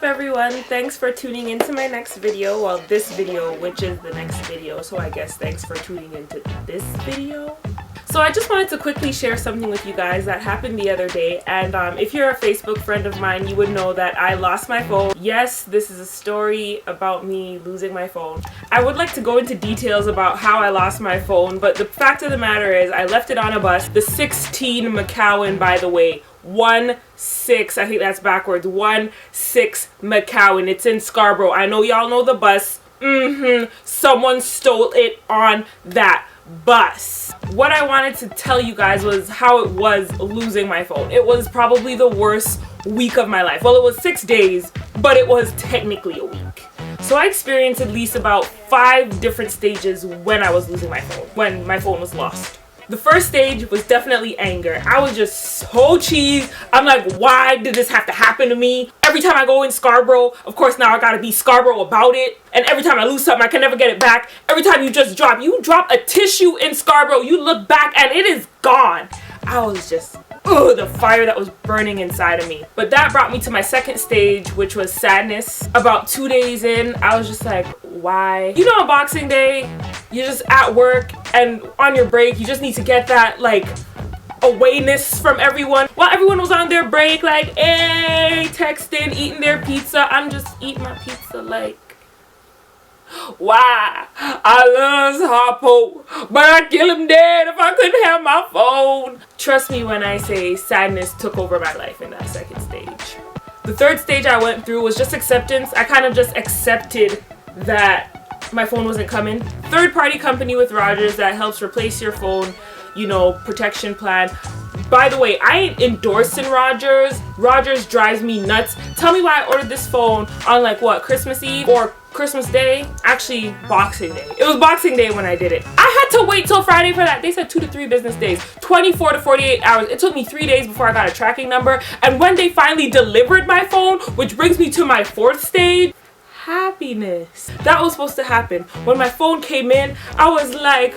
up, everyone? Thanks for tuning into my next video. Well, this video, which is the next video, so I guess thanks for tuning into this video. So I just wanted to quickly share something with you guys that happened the other day, and if you're a Facebook friend of mine, you would know that I lost my phone. Yes, this is a story about me losing my phone. I would like to go into details about how I lost my phone, but the fact of the matter is I left it on a bus. The 16 McCowan, by the way. 16, I think that's backwards. 16 McCowan. It's in Scarborough. I know y'all know the bus. Someone stole it on that bus. What I wanted to tell you guys was how it was losing my phone. It was probably the worst week of my life. Well, it was 6 days, but it was technically a week. So I experienced at least about 5 different stages when I was losing my phone, when my phone was lost. The first stage was definitely anger. I was just so cheesed. I'm like, why did this have to happen to me? Every time I go in Scarborough, of course now I gotta be Scarborough about it. And every time I lose something, I can never get it back. Every time you drop a tissue in Scarborough, you look back and it is gone. I was just, the fire that was burning inside of me. But that brought me to my second stage, which was sadness. About 2 days in, I was just like, why? You know, on Boxing Day, you're just at work and on your break, you just need to get that, like, awayness from everyone. While everyone was on their break, like, hey, texting, eating their pizza, I'm just eating my pizza, like, why? I love Harpo, but I'd kill him dead if I couldn't have my phone. Trust me when I say sadness took over my life in that second stage. The third stage I went through was just acceptance. I kind of just accepted that my phone wasn't coming. Third-party company with Rogers that helps replace your phone, you know, protection plan. By the way, I ain't endorsing Rogers. Rogers drives me nuts. Tell me why I ordered this phone on, like, what, Christmas Eve or Christmas Day? Actually, Boxing Day. It was Boxing Day when I did it. I had to wait till Friday for that. They said 2 to 3 business days, 24 to 48 hours. It took me 3 days before I got a tracking number. And when they finally delivered my phone, which brings me to my 4th stage, happiness. That was supposed to happen. When my phone came in, I was like,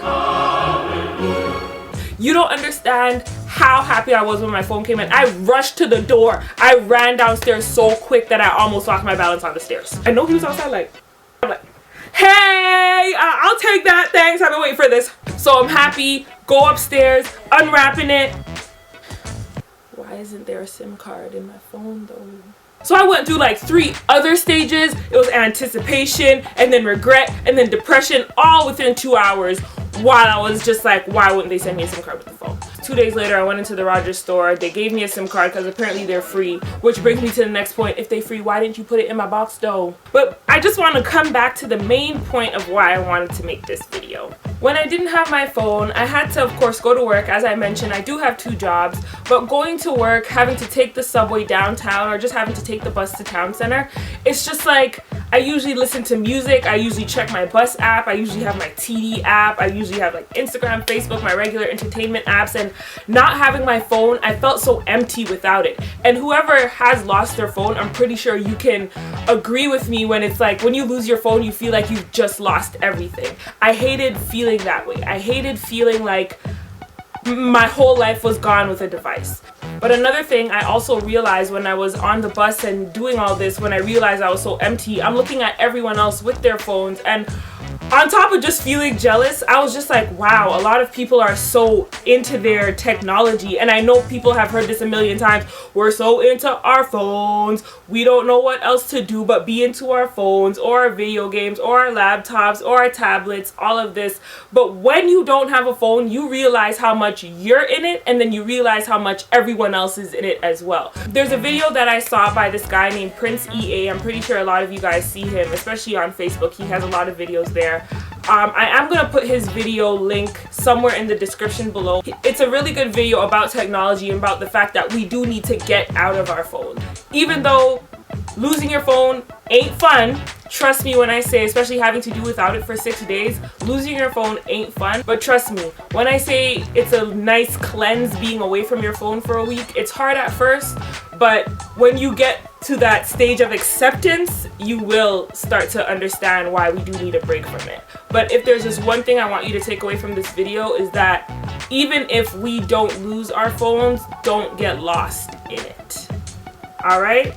you don't understand how happy I was when my phone came in. I rushed to the door. I ran downstairs so quick that I almost lost my balance on the stairs. I know he was outside like, I'm like, hey, I'll take that, thanks, I've been waiting for this. So I'm happy, go upstairs, unwrapping it. Why isn't there a SIM card in my phone though? So I went through like 3 other stages. It was anticipation, and then regret, and then depression, all within 2 hours, while I was just like, why wouldn't they send me a SIM card with the phone? 2 days later, I went into the Rogers store. They gave me a SIM card because apparently they're free, which brings me to the next point. If they're free, why didn't you put it in my box though? But I just want to come back to the main point of why I wanted to make this video. When I didn't have my phone, I had to, of course, go to work. As I mentioned, I do have 2 jobs, but going to work, having to take the subway downtown, or just having to take the bus to town center, it's just like, I usually listen to music, I usually check my bus app, I usually have my TD app, I usually have like Instagram, Facebook, my regular entertainment apps, and not having my phone, I felt so empty without it. And whoever has lost their phone, I'm pretty sure you can agree with me when it's like, when you lose your phone, you feel like you've just lost everything. I hated feeling that way. I hated feeling like my whole life was gone with a device. But another thing I also realized when I was on the bus and doing all this, when I realized I was so empty, I'm looking at everyone else with their phones, and on top of just feeling jealous, I was just like, wow, a lot of people are so into their technology. And I know people have heard this a million times. We're so into our phones. We don't know what else to do but be into our phones or our video games or our laptops or our tablets, all of this. But when you don't have a phone, you realize how much you're in it, and then you realize how much everyone else is in it as well. There's a video that I saw by this guy named Prince EA. I'm pretty sure a lot of you guys see him, especially on Facebook. He has a lot of videos there. I am going to put his video link somewhere in the description below. It's a really good video about technology and about the fact that we do need to get out of our phone. Even though losing your phone ain't fun, trust me when I say, especially having to do without it for 6 days, losing your phone ain't fun. But trust me, when I say it's a nice cleanse being away from your phone for a week, it's hard at first, but when you get to that stage of acceptance, you will start to understand why we do need a break from it. But if there's just one thing I want you to take away from this video, is that even if we don't lose our phones, don't get lost in it. Alright?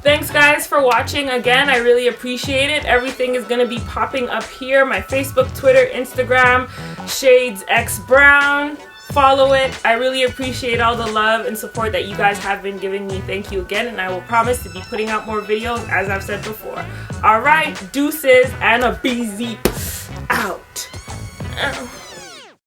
Thanks guys for watching again. I really appreciate it. Everything is going to be popping up here. My Facebook, Twitter, Instagram, Shades X Browne. Follow it. I really appreciate all the love and support that you guys have been giving me. Thank you again, and I will promise to be putting out more videos as I've said before. Alright, deuces and a busy out.